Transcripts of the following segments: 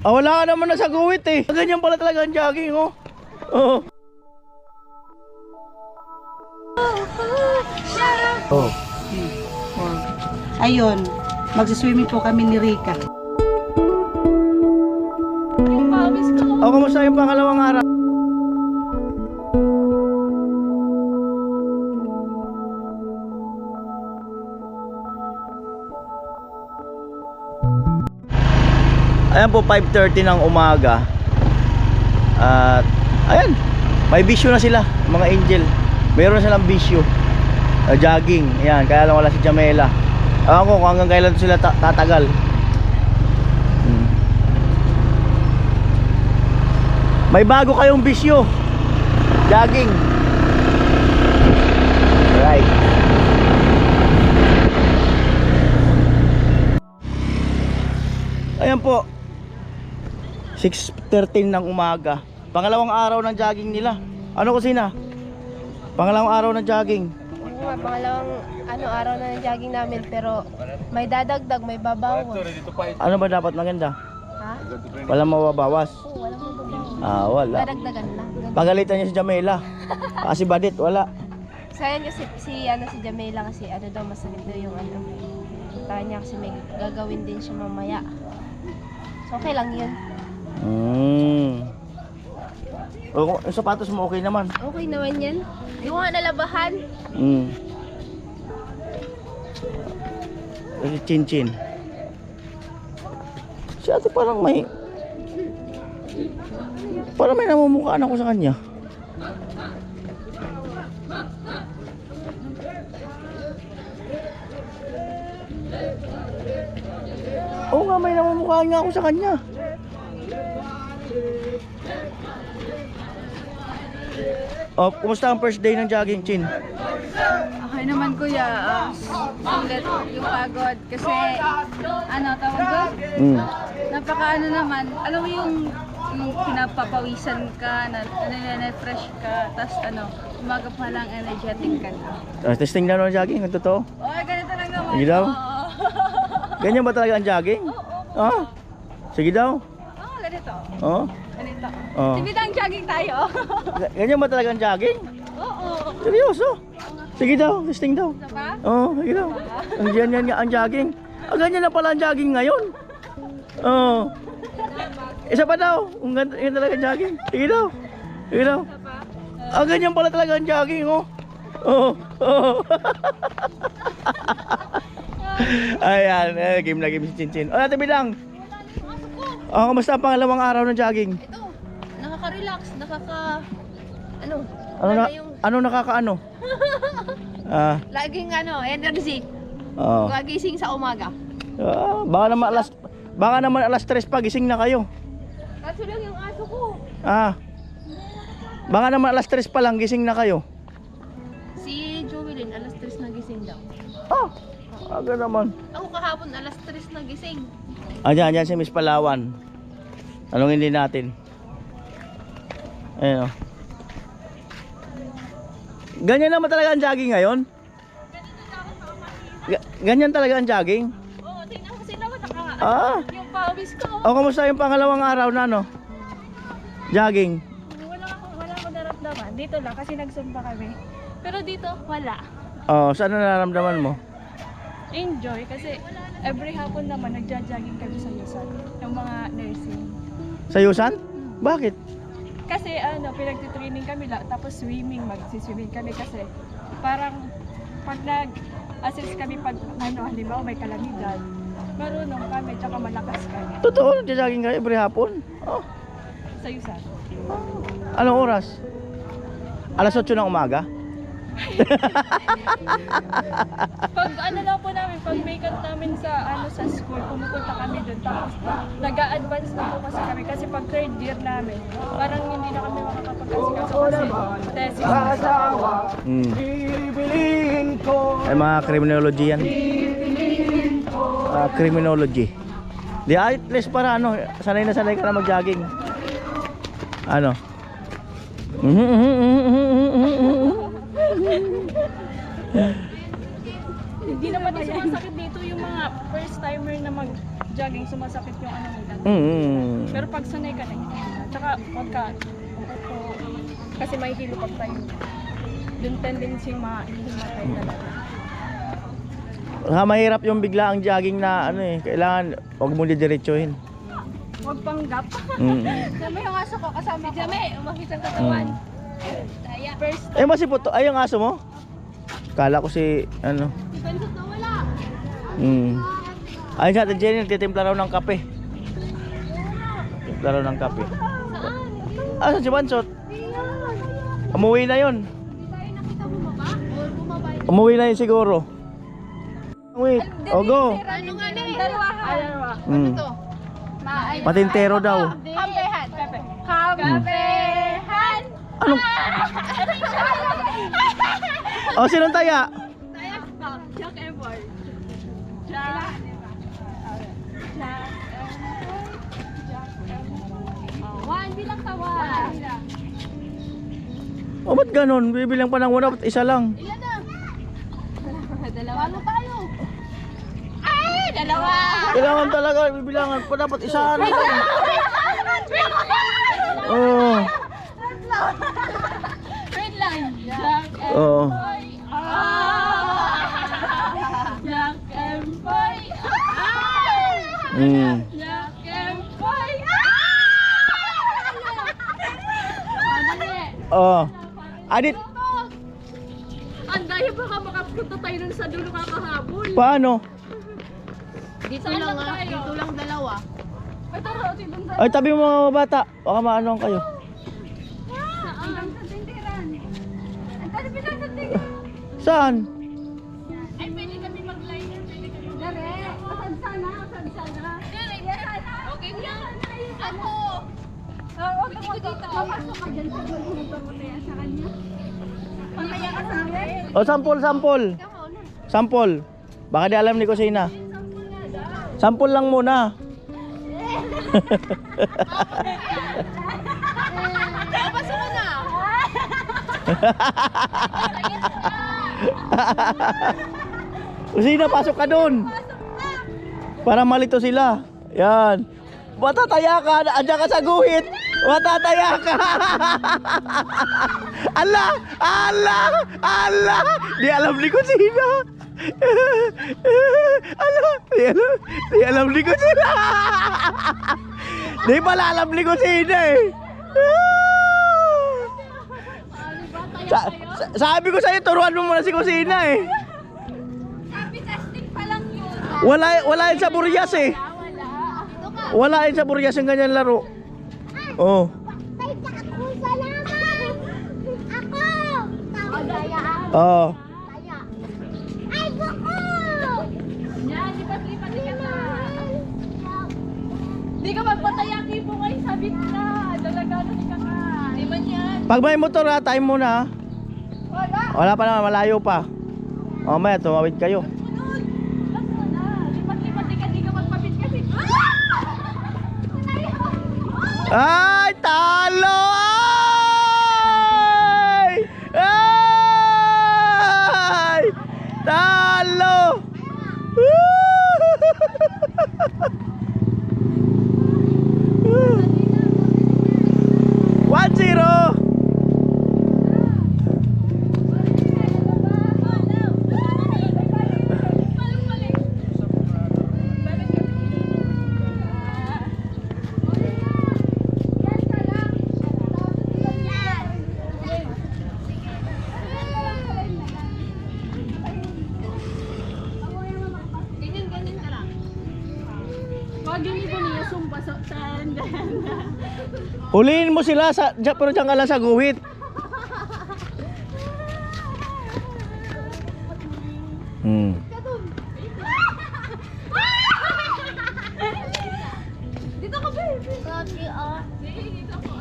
Ah, wala ka naman na sa guwit eh. Ganyan pala talaga ang jogging, oh. Oh. Oh. Ayun, magsiswimming po kami ni Rika. Oh, kamusta yung pangalawang araw? Ayan po, 5:30 ng umaga. At ayan, may bisyo na sila, mga angel. Meron na silang bisyo, jogging. Ayan, kaya lang wala si Jamela. Alam ko kung hanggang kailan sila tatagal. May bago kayong bisyo, jogging. Right. Ayan po, 6:13 ng umaga. Pangalawang araw ng jogging nila. Ano kusina? Pangalawang araw ng jogging. Oo, pangalawang araw na ng jogging namin, pero may dadagdag, may babawas. Ano ba dapat maganda? Ha? Walang mababawas. Oo, walang mababawas. Ah, wala. Dadagdagan lang. Pagalitan niya si Jamela. Kasi badit, wala. Sayang kasi si Jamela kasi daw masakit daw yung Tayo niya kasi may gagawin din siya mamaya. So okay lang yun. O, yung sapatos mo okay naman. Okay naman yan. Di ko nga nalabahan. Kasi chin-chin. Si ate parang may namumukhaan ako sa kanya. Oo nga, may namumukhaan nga ako sa kanya. Oh, kumusta ang first day ng jogging, Chin? Okay naman kuya, sulit yung pagod kasi tawag doon? Napaka naman, alam mo yung pinapapawisan ka, na-refresh ka, tapos umaga pa lang energetic ka na. Testing na ng jogging, ang totoo? Okay, ganito lang naman. Sige daw. Ganyan ba talaga ang jogging? Oo. Sige daw. Oo, ganito. Oo. Ganito. Oo. Tibidang jogging tayo. Ganyan ba talaga ang jogging? Oo. Seryoso? Sige daw, testing daw. Isa pa? Oo, sige daw. Ang ganyan nga ang jogging. Ganyan na pala ang jogging ngayon. Oo. Isa pa daw. Kung ganyan talaga ang jogging. Sige daw. Sige daw. Ganyan pala talaga ang jogging, oh. Oo. Oo. Ayan, game na game si Chinchin. O, Ate Bidang. Kamusta ang pangalawang araw ng jogging? Ito, nakaka-relax, Ano nakakaano? laging energy. Oo. Gagising sa umaga. Baka naman alas 3 pa gising na kayo. Kaso lang yung aso ko. Baka naman alas 3 pa lang gising na kayo. Si Joelyn, alas 3 na gising daw. Aga naman. Ako kahapon, alas 3 na gising. Diyan si Miss Palawan. Tanungin din natin. Ayun, oh. Ganyan naman talaga ang jogging ngayon? Ganyan talaga ang jogging? Oo, tingnan ko sila Yung pawis ko. kamusta yung pangalawang araw na jogging? Wala akong naramdaman. Dito lang kasi nagsumba kami. Pero dito, wala. Saan nararamdaman mo? Enjoy kasi every hapon naman nagja-jogging kami sa Yusan, yung mga nursing. Sa Yusan? Bakit? Kasi pinagtitraining kami tapos magsiswimming kami kasi parang pag nag-assist kami pag halimbawa may kalamidad, marunong kami tsaka malakas kami. Totoo, nagja-jogging kayo every hapon? Sa Yusan. Anong oras? Alas 8 ng umaga? Pag lang po namin, pag may cut namin sa school, pumupunta kami doon. Tapos nag-a-advance na po kasi kami kasi pag third year namin, parang hindi na kami makakapag-asikaso kasi thesis. Ay, mga criminology yan. Criminology. Di at least para sanay na sanay ka na mag-jogging. Hindi naman din sumasakit dito yung mga first timer na jogging, sumasakit yung ano nila. Mm. Pero pag sanay ka na, hindi na. Tsaka pagka upo, kasi may hilo pag tayo. Yung tendency mahihimatay talaga. Mahirap yung bigla ang jogging na ano eh. Kailangan huwag mo didiretsuhin. Huwag panggap. Jame, yung aso ko kasama ko. Jame, umakit ang katawan. Daya. First, Eh masiputo. Ay yung aso mo? Kala ko si ano. Bansot na wala. Ay sa atin Jenny, nagtitimpla raw ng kape. Timpla raw ng kape. Saan? Ah, si Bansot? Umuwi na yun. Hindi tayo nakita bumaba? Or bumaba yun? Umuwi na yun siguro. Wait, o go. Ano nga na eh? Dalawa. to? Patintero daw. Kampehan. Kampehan. Anong? O, sinong taya? Jack and Boy. Jack. One, bilang tawa. O, ba't ganun? Bibilang pa ng una, ba't isa lang? Ilan na? Dalawa. Paano tayo? Ay, dalawa. Kailangan talaga, bibilangan pa, dapat isa lang. Oo. Wait lang. Jack and Oo. Boy. Jack and Boy. Jack and Boy. Oo. Adit, Anday, baka makapunta tayo nun sa dulo kakahabol. paano? Dito lang dito lang dalawa. Ay, tara, dito tayo. Ay, tabi mo mga bata. Baka maanoan kayo. Hanggang sa tindiran. Ang tabi lang sa tindiran. Saan? Ay, pwede kami mag-liner. Pwede kami Dere, asan sana? Okay na. Ako. Papasok ka dyan sa dulo ng pamutaya sa kanya. Mamaya ka sa akin. O, sampol. Sampol. Baka di alam ni Kusina. Sampol lang muna. Pasok mo na. Kusina, pasok ka dun. Para malito sila. Yan. Matataya ka. Andiyan ka sa guhit. Matataya ka. Ala! Di alam ni Kusina. Di alam ni Kusina. Di pala alam ni Kusina eh. Sabi ko sa'yo, turuan mo muna si Kusina eh. Happy testing pa lang yun. Wala yun sa Burias eh. Wala yun sa Burias yung ganyan laro. Oh. Oh. Yan, lipat-lipat ka na. Di ka magpatayaki mo kayo sa bitna. Dalaga na ka ka. Di man yan. Pag may motor ha, time muna ha. Wala. Wala pa naman, malayo pa. Mamaya, tumawid kayo. Lipat-lipat ka, di ka magpapit kasi. Ay, talo! Ay! Talo! 1-0! Ganyan ka lang. Pag yung ibo niya, sumpa sa Huliin mo sila, pero dyan ka lang sa guhit. Dito ka, baby. Sige, dito ko.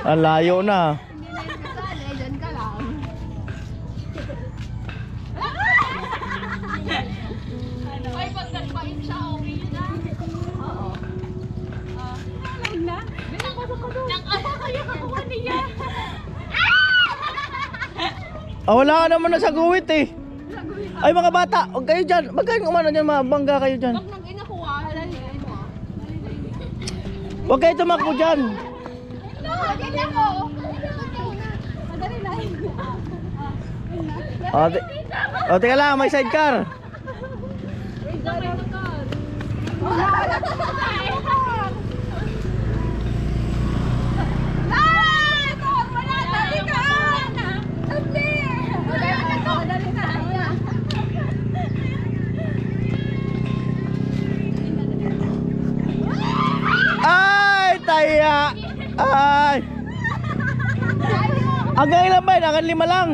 Ang layo na. Hindi na yun kasali, dyan ka lang. Ay, pag nagpain siya, okay yun ah. Oo. Alam na. Bilang pasok ko doon. Nang-apa kayo kakuha niya. Wala ka naman na sa guhit eh. Ay mga bata, huwag kayo dyan. Magkain umano dyan, mabangga kayo dyan. Nang inakuha, Huwag kayo tumakbo dyan. madali lang. O, teka lang, may sidecar. Ay, taya. Ay. Hanggang ilan ba yun? Hanggang 5 lang.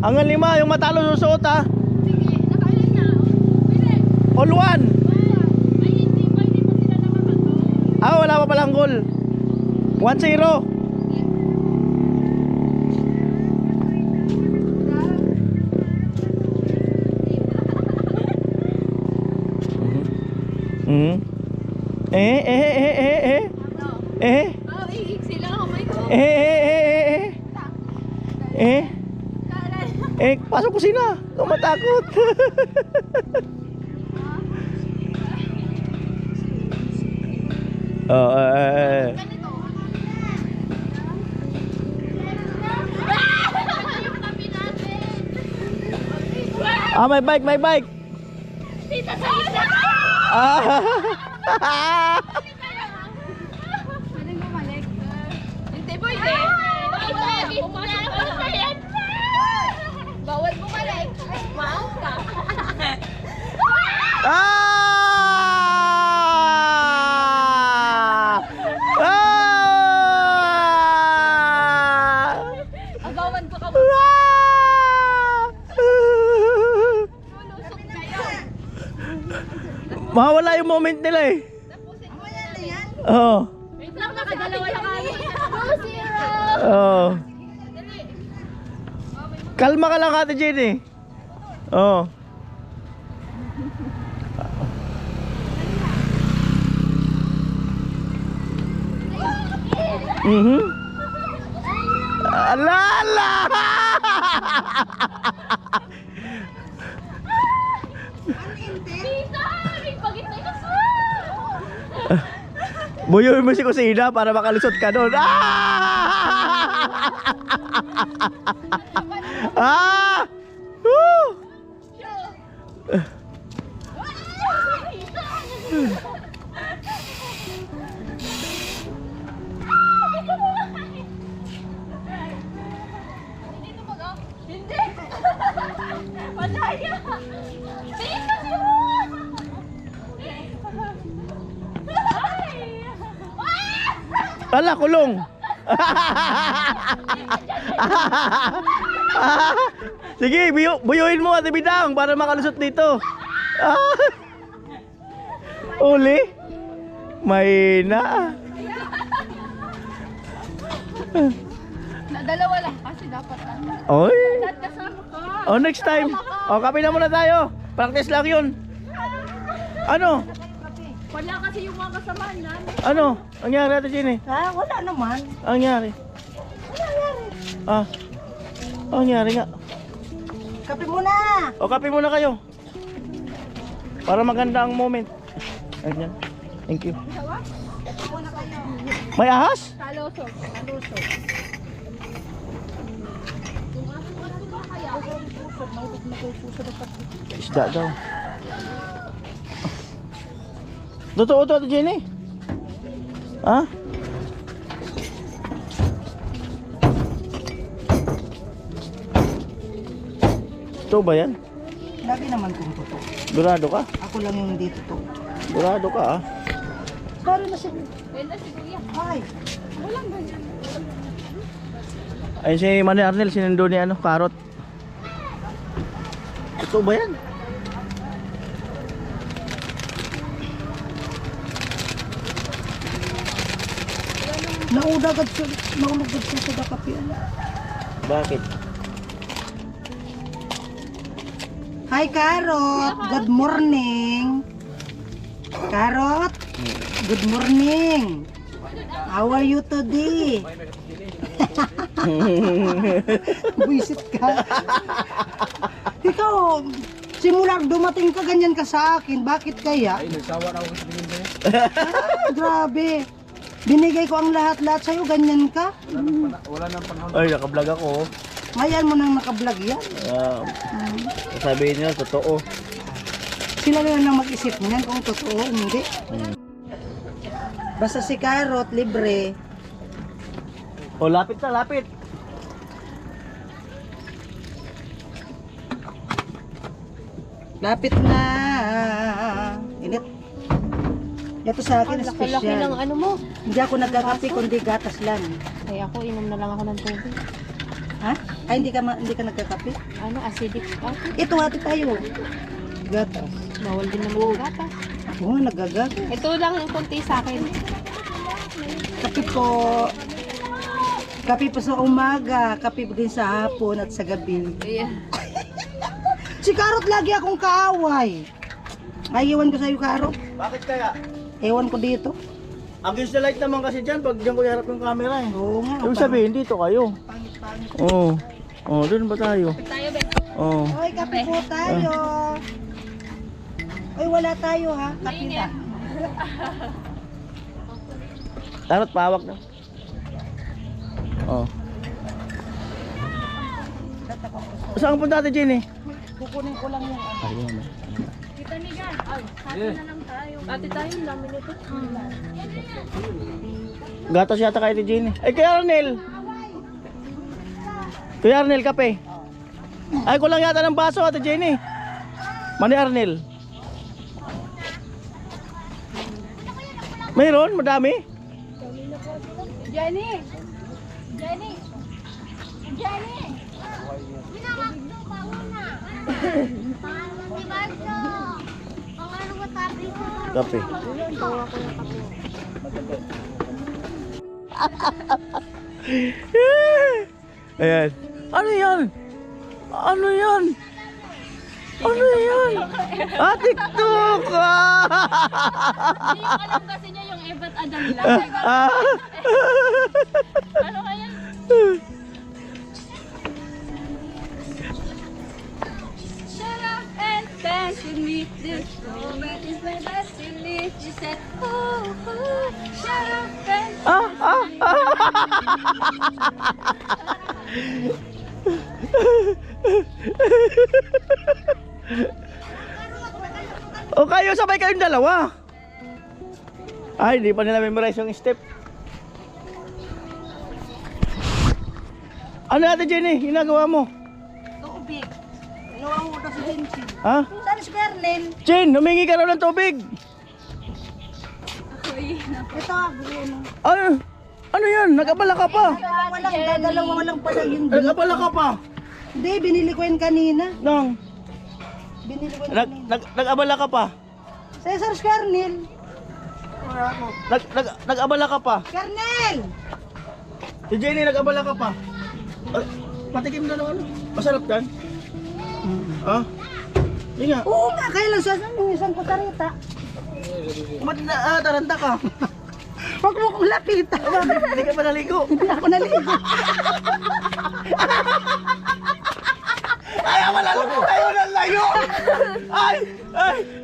Hanggang 5, yung matalo susuot ha. All 1. Ah, wala pa palang goal. 1-0. Mhm. Pasok kusina. Huwag matakot. May bike, may bike. Pwedeng bumalik. Hindi pwede. Bawal bumalik. Wow ka. Agawan ko ka ba? Mawala yung moment nila eh. Oo. Wait lang, nakadalawa na kami. 2-0. Oo. Kalma ka lang Ate Jenny. Oo. Alala! Buyuin mo si kusina para makalusot ka doon. Woo! Hindi! Madaya! Dito si Ala, kulong. Sige, buyuin mo Ate Bidang para makalusot dito. Uli. May na. Dalawa lang kasi dapat lang. Oy. Lahat kasama ka. Oh, next time. Oh, kape na muna tayo. Practice lang 'yun. Ano? Wala kasi yung mga kasamahan namin. Ano? Ang nangyari Ate Jenny? Wala naman. Ang nangyari? Ang nangyari nga. Kape muna. O, kape muna kayo. Para maganda ang moment. Ayan. Thank you. May ahas? Kaloso. Isda daw. Totoo to Ate Jenny? Ha? Ito ba yan? Lagi naman kung totoo. Durado ka? Ako lang yung hindi totoo. Durado ka ah. Sorry na siya. Benda si Kuya. Ay, Walang ganyan. Ayun si Manny Arnel, sinundo ni ano, karot. Ito ba yan? naudagad siya sa dakapian. Bakit? Hi, Carrot. Good morning. Carrot, good morning. How are you today? Buisit ka. Ikaw ikaw, simula dumating ka, ganyan ka sa akin. Bakit kaya? Ay, nagsawa na ako sa tingin sa'yo. Grabe. Binigay ko ang lahat-lahat sa'yo, ganyan ka. Wala nang panahon. Ay, nakablog ako. Ngayon mo nang nakablog yan. Sabihin nyo, totoo. Sila na lang mag-isip niyan kung totoo, hindi. Basta si Carrot, libre. Oh, lapit na, lapit. Lapit na. Init. Ito sa akin, Laki-laki ng special. ano mo. Hindi ako nagkakape, kundi gatas lang. Ay ako, inom na lang ako ng tubig. Ha? Ay, hindi ka nagkakape? Ano, acidic pa. Ito, hati tayo. Gatas. Bawal din naman ang gatas. Ako nga, nagagatas. Ito lang ang konti sa akin. Kape po. Kape po sa umaga, kape po din sa hapon at sa gabi. Yeah. Si Carrot lagi akong kaaway. Ay, iwan ko sa'yo, Carrot. Bakit kaya? Ewan ko dito. Against the light naman kasi dyan, pag dyan ko iharap yung camera eh. Oo nga. Yung sabihin, dito kayo. Pangit-pangit. Oo. Oh, doon ba tayo? Tayo, Ben. Oo. Hoy, kape po tayo. Hoy, wala tayo ha. Kape na. Tarot, pawak na. Oo. Saan punta natin, Jenny? Kukunin ko lang yung ano. Ayun. Ate tayo, ang dami nito. Gatas yata kayo ni Jenny. Ay, Kuya Arnel! Kuya Arnel, kape. Ay, kulang yata ng baso, Ate Jenny. Mani Arnel. Mayroon? Madami? Jenny! Jenny! Jenny! Kape. Ayan. Ano yan? Ano yan? Ano yan? Ah, TikTok! Hindi ko alam kasi niya yung Evat Adan lang. Ah. Ano kaya? Shut up and dance with me. This moment is my destiny. She said, ooh, ooh, shut up and Ah, ah, ah. O kayo, sabay kayong dalawa. Ay, hindi pa nila memorize yung step. Ano natin, Jenny? Ginagawa mo? Tubig. Inuwa mo daw si Jensi. Ha? Saan si Bernel? Jen, humingi ka raw ng tubig. Ito, Bruno. Ano? Ano yan? Nag-abala ka pa. Walang pala yun. Nag-abala ka pa. Hindi, binili ko yun kanina. Nang, Binili ko yun kanina. nag-abala ka pa. Cesar Kernel. Nag-abala ka pa. Kernel! Si Jenny, nag-abala ka pa. Ay, patikim na ng ano. Masarap yan. Ha? Hindi nga. Oo nga, kailan sa yung isang kutarita. Ba't taranta ka? Huwag mo kong lapitan. Hindi ka pa naligo. Hindi ako naligo. Ayaw ng layo! Ay!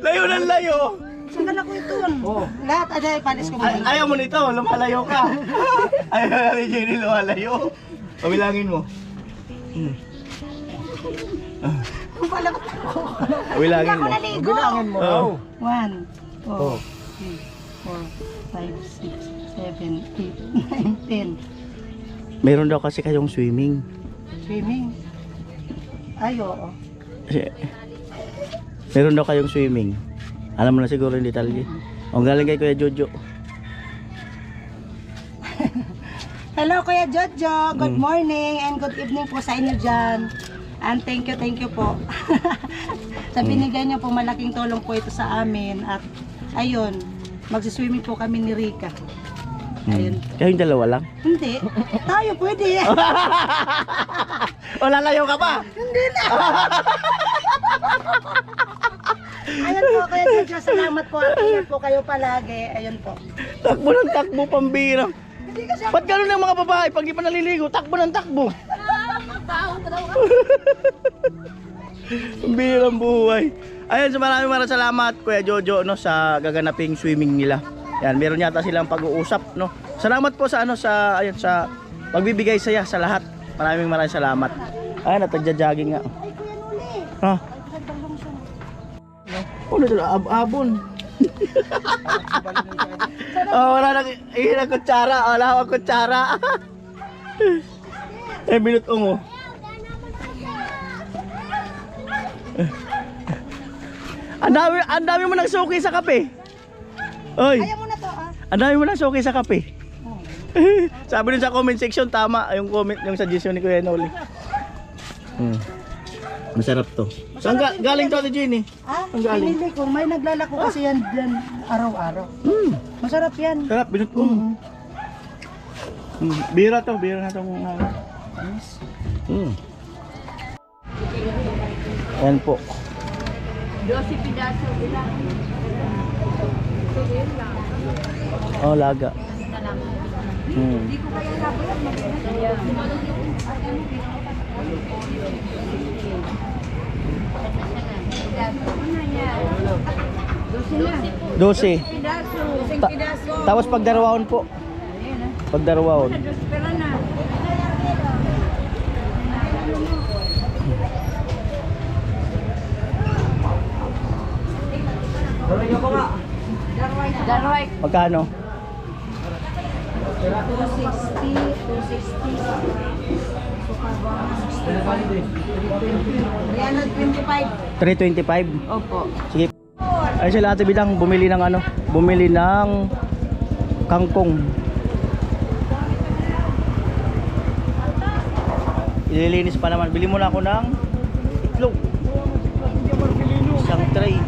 Layo ng layo! Saan ka na ko ito? Lahat, ay, palis ko Ay, muna. ayaw mo nito, lumalayo ka. Ayaw na ni Jenny, lumalayo. Pamilangin mo. Palakot ako. Pamilangin mo. Naligo. Bilangin mo. Oo. 1, 2, Oh. 3, 4, 5, 6, 7, 8, 9, 10. Meron daw kasi kayong swimming. Swimming. Ay, oo. Meron daw kayong swimming. Alam mo na siguro yung detalye. Ang galing kay Kuya Jojo. Hello, Kuya Jojo. Good morning and good evening po sa inyo dyan. And thank you po. Sa binigay niyo po, malaking tulong po ito sa amin. At ayun, magsiswimming po kami ni Rika. Ayun. Kayong dalawa lang? Hindi. Tayo pwede. O lalayo ka pa? Hindi na. Ayun po, Kuya Jojo. Salamat po. At ingat po kayo palagi. Ayun po. Takbo ng takbo, pambira. Hindi kasi Ba't gano'n ng mga babae pag di pa naliligo? Takbo ng takbo. baho ka daw. Ang birang buhay. Ayun, so maraming salamat Kuya Jojo no sa gaganaping swimming nila. Yan, meron yata silang pag-uusap no. Salamat po sa sa ayun sa pagbibigay saya sa lahat. Maraming salamat. Ayun, natagja-jogging nga. Ay, Kuya Noli. Ha? Nagbalong siya. Ano ito? Abon. Oh, wala nang ihilang kutsara. Wala akong kutsara. Minute mo. Ang dami mo nang suki sa kape. Oy. Ayaw mo na to, ah. Ang dami mo nang suki sa kape. Sabi dun sa comment section, tama yung comment, yung suggestion ni Kuya Noli. Masarap to. Saan galing to, Ate Jenny? Ah, Ang galing. pinili ko. May naglalako kasi yan dyan araw-araw. Masarap yan. Sarap, binut ko. Bira to, bira na to. Ayan po. 12 pidaso ilang. Oh, laga. Hindi ko kaya napo yan. 12. Pidaso. Pidaso. Tapos pagdarwahon po. Pagdarwahon. Pero na. Darway. Magkano? 325. 325. Opo. Sige. Ay sila Ate Bidang bumili ng bumili ng kangkong. Ililinis pa naman. Bili muna ako ng itlog. Isang tray.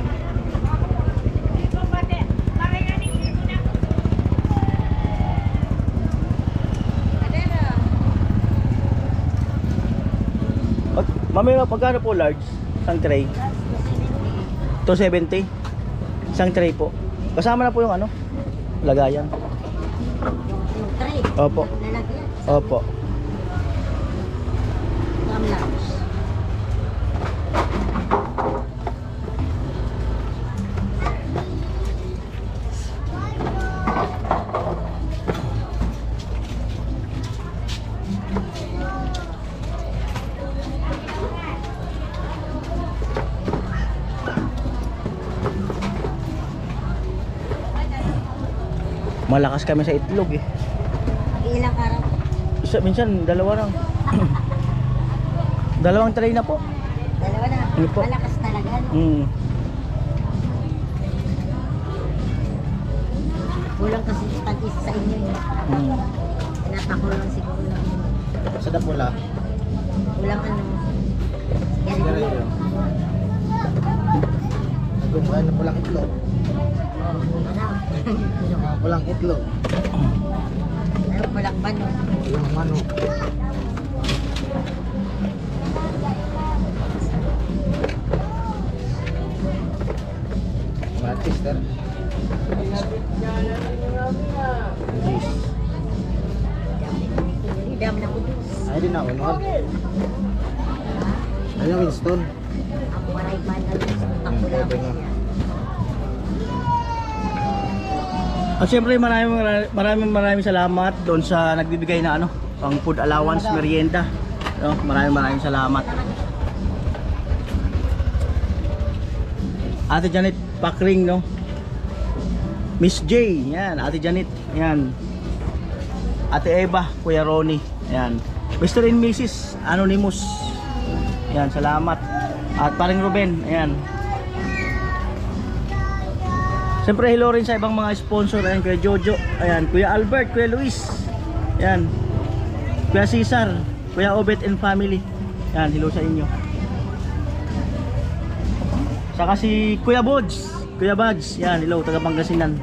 Mami, pagkano po large? Isang tray? 270? Isang tray po. Kasama na po yung lagayan. Tray. Opo. Lalagyan. Opo. Tamlaos. Malakas kami sa itlog eh. Ilang araw. Minsan dalawa lang. Dalawang tray na po. Dalawa na. Ano po? Malakas talaga. No? Kulang kasi tag-isa sa inyo. Napakulang siguro. Sa dapula. Kulang Sigarilyo. Gumbahan na pulang itlog. Pulang itlog. Kulang ba no? Yung manok. Sister. Dam na kudus. Ay, di na unod. Ayun, Winston. Ang waray ba na Ang bebe nga. Siyempre maraming salamat doon sa nagbibigay na pang food allowance, merienda. No, maraming salamat. Ate Janet Pakring, no? Miss J, yan, Ate Janet, yan. Ate Eva, Kuya Ronnie, yan. Mr. and Mrs. Anonymous, yan, salamat. At paring Ruben, ayan. Siyempre hello rin sa ibang mga sponsor, ayan, Kuya Jojo, ayan, Kuya Albert, Kuya Luis, ayan, Kuya Cesar, Kuya Obet and family, ayan, hello sa inyo. Saka si Kuya Bods, yan, hello, taga Pangasinan.